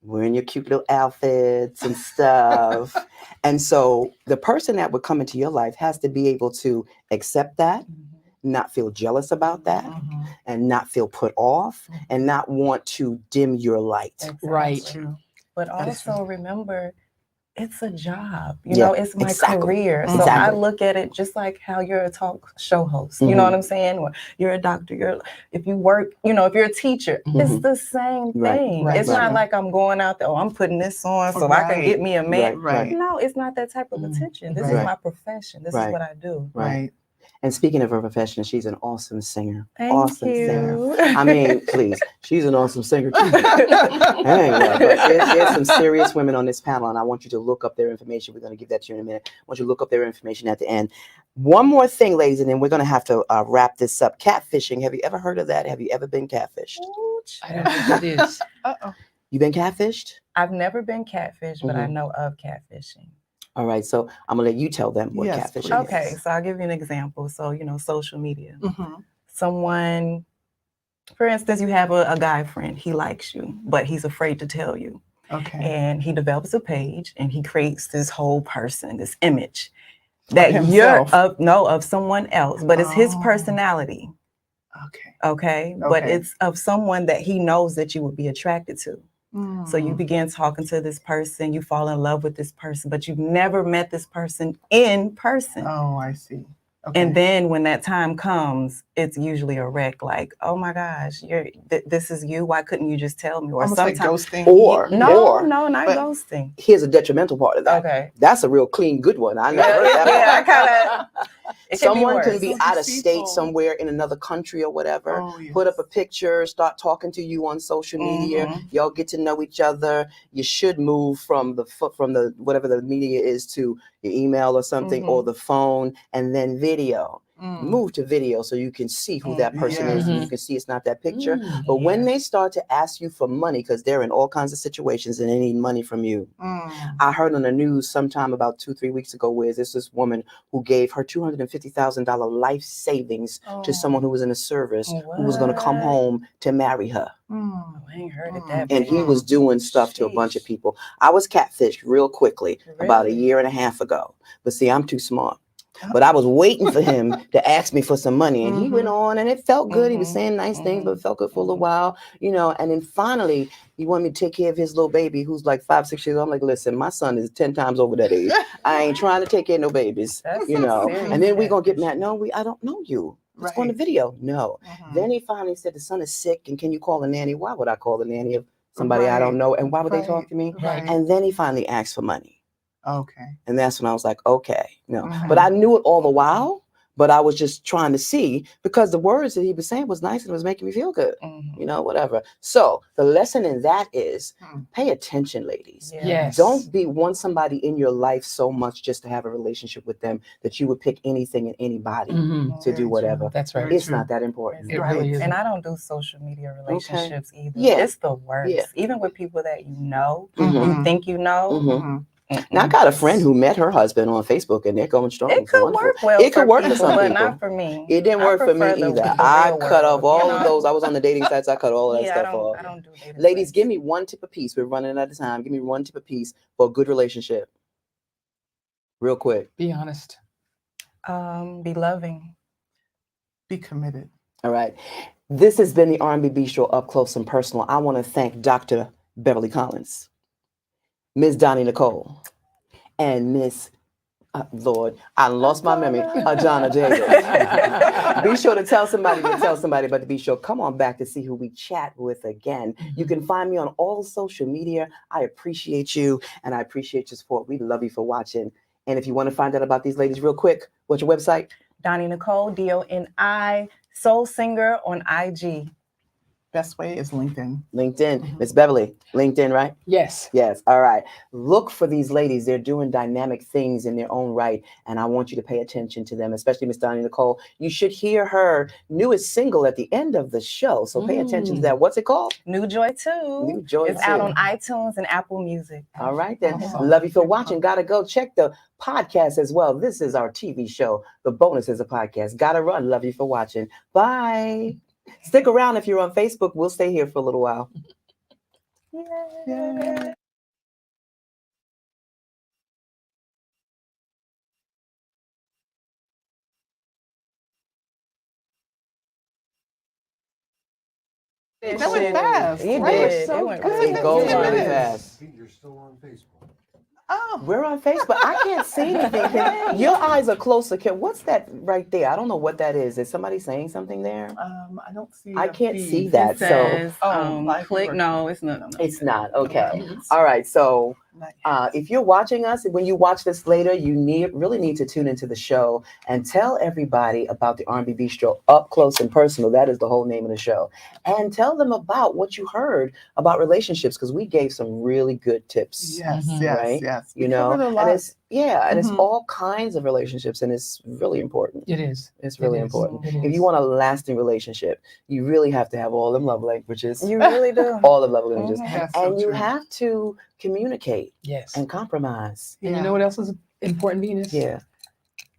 Speaker 1: Wearing your cute little outfits and stuff. And so the person that would come into your life has to be able to accept that,
Speaker 3: Mhm.
Speaker 1: not feel jealous about that,
Speaker 4: Mhm.
Speaker 1: and not feel put off,
Speaker 3: Mhm.
Speaker 1: and not want to dim your light.
Speaker 3: Exactly.
Speaker 2: Right.
Speaker 4: True.
Speaker 3: But
Speaker 2: That is
Speaker 3: also remember, it's a job.
Speaker 1: Yeah,
Speaker 3: It's my
Speaker 1: exactly.
Speaker 3: career. So I
Speaker 1: Exactly.
Speaker 3: look at it just like how you're a talk show host. You
Speaker 1: Mhm.
Speaker 3: know what I'm saying? Or you're a doctor. If you work, if you're a teacher, it's
Speaker 1: Mhm.
Speaker 3: the same
Speaker 1: Right.
Speaker 3: thing.
Speaker 2: Right.
Speaker 3: It's
Speaker 1: Right.
Speaker 3: not like I'm going out there, I'm putting this on so I can get me a man.
Speaker 1: Right.
Speaker 3: No, it's not that type of
Speaker 2: Mm.
Speaker 3: attention. This
Speaker 1: Right.
Speaker 3: is my profession. This
Speaker 1: Right.
Speaker 3: is what I do.
Speaker 1: Right. And speaking of her profession, she's an awesome singer.
Speaker 3: Thank
Speaker 1: awesome
Speaker 3: you.
Speaker 1: singer. I mean, please, she's an awesome singer too. Anyway, but there's some serious women on this panel, and I want you to look up their information. We're going to give that to you in a minute. I want you to look up their information at the end. One more thing, ladies, and then we're going to have to wrap this up. Catfishing. Have you ever heard of that? Have you ever been catfished?
Speaker 2: I don't know what it is.
Speaker 4: Uh-oh.
Speaker 1: You been catfished?
Speaker 3: I've never been catfished, but I
Speaker 1: Mhm.
Speaker 3: know of catfishing.
Speaker 1: All right, so I'm going to let you tell them what
Speaker 4: Yes,
Speaker 1: catfishing
Speaker 4: please.
Speaker 3: Okay,
Speaker 1: is.
Speaker 3: so I'll give you an example. So, social media.
Speaker 4: Mhm.
Speaker 3: Someone, for instance, you have a guy friend, he likes you, but he's afraid to tell you.
Speaker 4: Okay.
Speaker 3: And he develops a page and he creates this whole person, this image
Speaker 4: Of
Speaker 3: that
Speaker 4: himself.
Speaker 3: of someone else, but it's his
Speaker 4: Oh.
Speaker 3: personality.
Speaker 4: Okay.
Speaker 3: Okay. But
Speaker 4: Okay.
Speaker 3: it's of someone that he knows that you would be attracted to. So you
Speaker 4: Mm.
Speaker 3: begin talking to this person, you fall in love with this person, but you've never met this person in person.
Speaker 4: Oh, I see. Okay.
Speaker 3: And then when that time comes, it's usually a wreck. Like, oh my gosh, this is you. Why couldn't you just tell me? Or
Speaker 4: almost like
Speaker 3: sometimes,
Speaker 4: ghosting.
Speaker 1: Or
Speaker 3: no, not
Speaker 4: but-
Speaker 3: ghosting.
Speaker 1: here's a detrimental part of that.
Speaker 3: Okay.
Speaker 1: That's a real clean, good one. I never heard that.
Speaker 3: Yeah, I kind of.
Speaker 1: Someone can be
Speaker 4: So
Speaker 1: out of state
Speaker 4: deceitful.
Speaker 1: somewhere in another country or whatever.
Speaker 4: Oh, yes.
Speaker 1: Put up a picture, start talking to you on social media.
Speaker 3: Mhm.
Speaker 1: Y'all get to know each other. You should move from the whatever the media is to your email or something,
Speaker 3: Mhm.
Speaker 1: or the phone, and then video.
Speaker 4: Mm.
Speaker 1: Move to video so you can see who that person is, and
Speaker 2: Yeah.
Speaker 1: you can see it's not that picture.
Speaker 2: Mm.
Speaker 1: But when they start to ask you for money, because they're in all kinds of situations and they need money from you.
Speaker 4: Mm.
Speaker 1: I heard on the news sometime about 2-3 weeks ago where there's this woman who gave her $250,000 life savings to someone who was in the service who was going to come
Speaker 3: What?
Speaker 1: home to marry her.
Speaker 4: Mm.
Speaker 3: Oh, I ain't heard it that
Speaker 1: And he
Speaker 3: bad.
Speaker 1: was doing stuff to a bunch of people. I was catfished real quickly about a
Speaker 3: Really?
Speaker 1: year and a half ago. But see, I'm too smart. But I was waiting for him to ask me for some money, and he went
Speaker 4: Mhm.
Speaker 1: on, and it felt good. He was
Speaker 3: Mhm.
Speaker 1: saying nice things, but it
Speaker 3: Mhm.
Speaker 1: felt good for a little while, And then finally, he wanted me to take care of his little baby, who's like 5, 6 years old. I'm like, listen, my son is 10 times over that age. I ain't trying to take care of no babies,
Speaker 3: That's
Speaker 1: you know.
Speaker 3: serious
Speaker 1: And then we gonna get
Speaker 3: catfishing.
Speaker 1: mad. No, I don't know you. Let's go on the
Speaker 4: Right.
Speaker 1: video. No.
Speaker 4: Mhm.
Speaker 1: Then he finally said the son is sick, and can you call a nanny? Why would I call a nanny of somebody I don't
Speaker 4: Right.
Speaker 1: know? And why would they talk
Speaker 4: Right.
Speaker 1: to me?
Speaker 4: Right.
Speaker 1: And then he finally asked for money.
Speaker 4: Okay.
Speaker 1: And that's when I was like, okay,
Speaker 4: Mhm.
Speaker 1: But I knew it all the while, but I was just trying to see because the words that he was saying was nice and it was making me feel good,
Speaker 3: Mhm.
Speaker 1: whatever. So the lesson in that is
Speaker 4: Hmm.
Speaker 1: pay attention, ladies.
Speaker 3: Yeah.
Speaker 2: Yes.
Speaker 1: Don't want somebody in your life so much just to have a relationship with them that you would pick anything and anybody
Speaker 2: Mhm.
Speaker 1: to
Speaker 4: Very
Speaker 1: do whatever.
Speaker 2: That's right.
Speaker 4: Very
Speaker 1: It's
Speaker 4: true.
Speaker 1: not that important.
Speaker 2: It really isn't.
Speaker 3: And I don't do social media relationships either.
Speaker 1: Yeah.
Speaker 3: It's the worst.
Speaker 1: Yeah.
Speaker 3: Even with people that you know,
Speaker 1: Mhm.
Speaker 3: you think you know.
Speaker 1: Mhm.
Speaker 4: Mhm.
Speaker 1: Now I got a friend who met her husband on Facebook and they're going strong.
Speaker 3: It
Speaker 1: It's
Speaker 3: could
Speaker 1: wonderful.
Speaker 3: work well
Speaker 1: It could
Speaker 3: for
Speaker 1: work for
Speaker 3: people,
Speaker 1: some
Speaker 3: but
Speaker 1: people.
Speaker 3: not for me.
Speaker 1: It didn't
Speaker 3: I
Speaker 1: work for me
Speaker 3: prefer the
Speaker 1: either.
Speaker 3: real
Speaker 1: I cut
Speaker 3: world,
Speaker 1: off all
Speaker 3: you
Speaker 1: of
Speaker 3: know?
Speaker 1: those. I was on the dating sites. I cut all of that
Speaker 3: Yeah,
Speaker 1: stuff off.
Speaker 3: I don't do dating
Speaker 1: Ladies,
Speaker 3: sites.
Speaker 1: give me one tip apiece. We're running out of time. Give me one tip apiece for a good relationship. Real quick.
Speaker 2: Be honest.
Speaker 3: Be loving.
Speaker 4: Be committed.
Speaker 1: All right. This has been the R&B Bistro Up Close and Personal. I want to thank Dr. Beverly Collins, Ms. Donnie Nicole, and Miss Lord, I lost my memory. Ajana Davis. Be sure to tell somebody, but to be sure, come on back to see who we chat with again. You can find me on all social media. I appreciate you, and I appreciate your support. We love you for watching. And if you want to find out about these ladies real quick, what's your website?
Speaker 3: Donnie Nicole, Doni, Soul Singer on IG.
Speaker 4: Best way is LinkedIn.
Speaker 1: LinkedIn. Miss Beverly, LinkedIn, right?
Speaker 2: Yes.
Speaker 1: Yes. All right. Look for these ladies. They're doing dynamic things in their own right. And I want you to pay attention to them, especially Miss Donnie Nicole. You should hear her newest single at the end of the show. So pay attention to that. What's it called?
Speaker 3: New Joy 2.
Speaker 1: New Joy
Speaker 3: It's out
Speaker 1: 2.
Speaker 3: on iTunes and Apple Music.
Speaker 1: All right, then.
Speaker 4: Awesome.
Speaker 1: Love you for watching. Gotta go check the podcast as well. This is our TV show. The bonus is a podcast. Gotta run. Love you for watching. Bye. Stick around if you're on Facebook. We'll stay here for a little while.
Speaker 4: Yeah. That went fast.
Speaker 3: You
Speaker 4: Right?
Speaker 3: did.
Speaker 2: So
Speaker 3: It went
Speaker 2: good.
Speaker 3: really
Speaker 1: It goes
Speaker 3: fast.
Speaker 1: really
Speaker 4: Yes.
Speaker 1: fast.
Speaker 5: Pete, you're still on Facebook.
Speaker 4: Oh.
Speaker 1: We're on Facebook. I can't see anything. Your eyes are closer. What's that right there? I don't know what that is. Is somebody saying something there?
Speaker 4: I don't see.
Speaker 1: I
Speaker 4: a
Speaker 1: can't
Speaker 4: feed.
Speaker 1: see that.
Speaker 3: It says,
Speaker 4: live
Speaker 3: click.
Speaker 4: work.
Speaker 3: No, it's not.
Speaker 1: It's not. Okay.
Speaker 4: No.
Speaker 1: All right. So
Speaker 4: Not yet.
Speaker 1: if you're watching us, when you watch this later, you really need to tune into the show and tell everybody about the R&B Bistro Up Close and Personal. That is the whole name of the show. And tell them about what you heard about relationships because we gave some really good tips.
Speaker 4: Yes,
Speaker 2: Mhm.
Speaker 4: yes,
Speaker 1: Right?
Speaker 4: yes.
Speaker 1: You
Speaker 4: We
Speaker 1: know,
Speaker 4: covered a
Speaker 1: and
Speaker 4: lot.
Speaker 1: it's it's
Speaker 4: Mhm.
Speaker 1: all kinds of relationships, and it's really important.
Speaker 2: It is.
Speaker 1: It's really
Speaker 2: It is.
Speaker 1: important.
Speaker 2: It
Speaker 1: If
Speaker 2: is.
Speaker 1: you want a lasting relationship, you really have to have all them love languages,
Speaker 3: You really do.
Speaker 1: all the love languages,
Speaker 3: Mhm.
Speaker 4: That's so
Speaker 1: and you
Speaker 4: true.
Speaker 1: have to communicate
Speaker 2: Yes.
Speaker 1: and compromise.
Speaker 2: And you know what else is important, Venus?
Speaker 1: Yeah.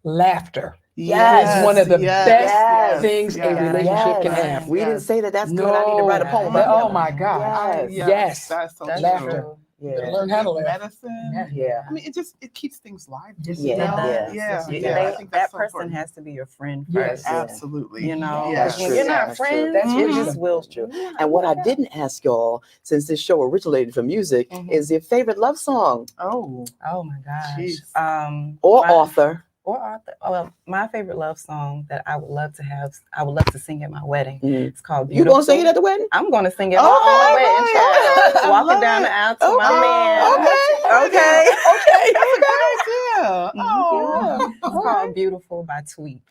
Speaker 2: Laughter.
Speaker 1: Yes.
Speaker 2: It's one of the best
Speaker 1: yes,
Speaker 2: things a
Speaker 4: yes,
Speaker 2: relationship can
Speaker 1: yes.
Speaker 2: have.
Speaker 1: We didn't
Speaker 4: Yes.
Speaker 1: say that. That's good. I need to write a poem
Speaker 2: No.
Speaker 1: about
Speaker 2: Oh
Speaker 1: that.
Speaker 2: my God.
Speaker 1: Yes.
Speaker 2: Yes.
Speaker 4: That's so
Speaker 3: That's
Speaker 4: true.
Speaker 2: Laughter.
Speaker 3: true.
Speaker 2: You better
Speaker 1: Yeah.
Speaker 2: learn how to laugh.
Speaker 4: Medicine.
Speaker 1: Yeah.
Speaker 4: I mean, it keeps things lively.
Speaker 2: Yes,
Speaker 1: Yeah,
Speaker 2: it does.
Speaker 1: yeah.
Speaker 2: Yes, it
Speaker 3: Yeah,
Speaker 2: does.
Speaker 4: I think that's
Speaker 3: that
Speaker 4: so
Speaker 3: person
Speaker 4: important.
Speaker 3: has to be your friend
Speaker 2: Yes.
Speaker 3: first.
Speaker 1: Yeah.
Speaker 4: Absolutely.
Speaker 3: You know,
Speaker 2: Yes.
Speaker 3: 'cause when you're not
Speaker 1: That's true.
Speaker 3: friends,
Speaker 2: That's
Speaker 3: you
Speaker 2: wisdom.
Speaker 3: just will.
Speaker 1: That's true. And what I didn't ask y'all, since this show originated from music,
Speaker 3: Mhm.
Speaker 1: is your favorite love song
Speaker 4: Oh,
Speaker 3: Oh my gosh.
Speaker 4: Jeez.
Speaker 1: or
Speaker 3: My-
Speaker 1: author.
Speaker 3: Or author. Oh, well, my favorite love song that I would love to sing at my wedding.
Speaker 1: Mhm.
Speaker 3: It's called
Speaker 1: You
Speaker 3: Beautiful.
Speaker 1: gonna sing it at the wedding?
Speaker 3: I'm gonna sing it at
Speaker 4: Okay,
Speaker 3: my own wedding,
Speaker 4: right.
Speaker 3: child.
Speaker 4: I
Speaker 3: Walking
Speaker 4: love
Speaker 3: down
Speaker 4: it.
Speaker 3: the aisle to
Speaker 1: Okay.
Speaker 3: my man.
Speaker 1: Okay.
Speaker 3: Okay.
Speaker 4: That's a good idea.
Speaker 3: Mhm.
Speaker 4: Oh.
Speaker 3: It's called Beautiful by Tweet.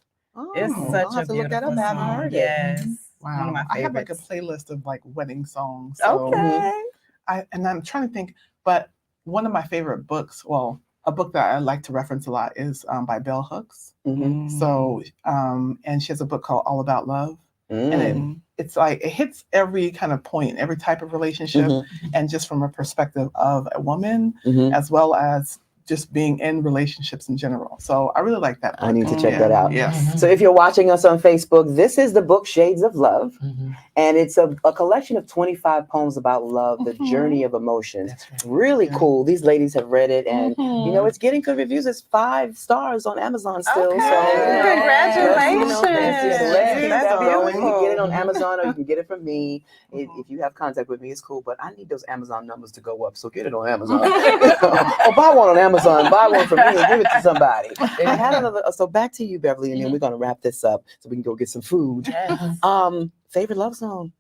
Speaker 3: It's
Speaker 1: Oh,
Speaker 3: such
Speaker 1: I'll have
Speaker 3: a
Speaker 1: to look that
Speaker 3: beautiful
Speaker 1: up. I haven't
Speaker 3: song.
Speaker 1: heard it.
Speaker 3: Yes.
Speaker 4: Wow.
Speaker 3: One of my
Speaker 4: I have like a
Speaker 3: favorites.
Speaker 4: playlist of like wedding songs. So
Speaker 3: Okay.
Speaker 4: I'm trying to think, but one of my favorite books, well, a book that I like to reference a lot is by Bell Hooks.
Speaker 1: Mhm.
Speaker 4: So, and she has a book called All About Love.
Speaker 1: Mm.
Speaker 4: And it's like, it hits every kind of point, every type of relationship.
Speaker 1: Mhm.
Speaker 4: And just from a perspective of a woman,
Speaker 1: Mhm.
Speaker 4: as well as just being in relationships in general. So I really like that book.
Speaker 1: I need to check
Speaker 4: Yeah.
Speaker 1: that out.
Speaker 4: Yes.
Speaker 1: So if you're watching us on Facebook, this is the book Shades of Love. And it's a collection of 25 poems about love, the journey of emotions.
Speaker 2: That's right.
Speaker 1: Really
Speaker 4: Yeah.
Speaker 1: cool. These ladies have read it, and you know, it's getting good reviews. It's 5 stars on Amazon still.
Speaker 3: Okay.
Speaker 1: So
Speaker 3: Congratulations.
Speaker 1: let's keep
Speaker 3: That's
Speaker 1: that going. You
Speaker 3: beautiful.
Speaker 1: can get it on Amazon, or you can get it from me. If you have contact with me, it's cool. But I need those Amazon numbers to go up, so get it on Amazon. Or buy one on Amazon. Buy one from me and give it to somebody. I had another. So back to you, Beverly, and then we're gonna wrap this up so we can go get some food. Favorite love song?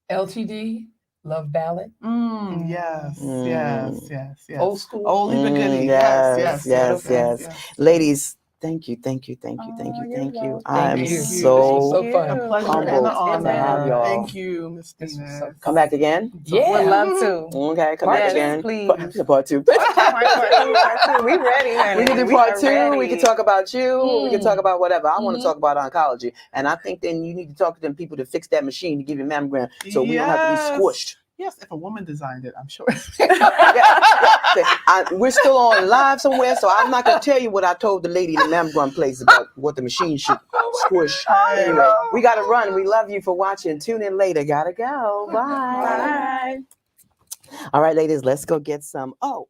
Speaker 2: LTD, Love Ballad,
Speaker 4: Yes.
Speaker 1: Mm.
Speaker 4: Yes.
Speaker 2: old school.
Speaker 4: Oldie but goodie.
Speaker 1: Yes. Ladies, thank you.
Speaker 3: You're
Speaker 1: I'm
Speaker 2: Thank you.
Speaker 1: so
Speaker 2: This was so fun.
Speaker 4: A pleasure
Speaker 1: humbled
Speaker 4: and an
Speaker 1: to
Speaker 4: honor.
Speaker 1: have y'all.
Speaker 4: Thank you, Miss
Speaker 2: This was
Speaker 4: Venus.
Speaker 2: so
Speaker 1: Come back again.
Speaker 2: Yeah.
Speaker 3: Would love to.
Speaker 1: Okay, come
Speaker 3: Part
Speaker 1: back
Speaker 3: two,
Speaker 1: again.
Speaker 3: please.
Speaker 1: Part 2.
Speaker 3: Part 2. We ready, honey.
Speaker 1: We can do
Speaker 3: We
Speaker 1: part
Speaker 3: are
Speaker 1: 2. We
Speaker 3: ready.
Speaker 1: can talk about you. We can talk about whatever. I want to talk about oncology. And I think then you need to talk to them people to fix that machine to give you a mammogram so we don't have to be squished.
Speaker 4: Yes, if a woman designed it, I'm sure.
Speaker 1: We're still on live somewhere, so I'm not going to tell you what I told the lady in the mammogram place about what the machine should squish. Anyway, we got to run. We love you for watching. Tune in later. Gotta go. Bye.
Speaker 3: Bye.
Speaker 1: All right, ladies, let's go get some. Oh.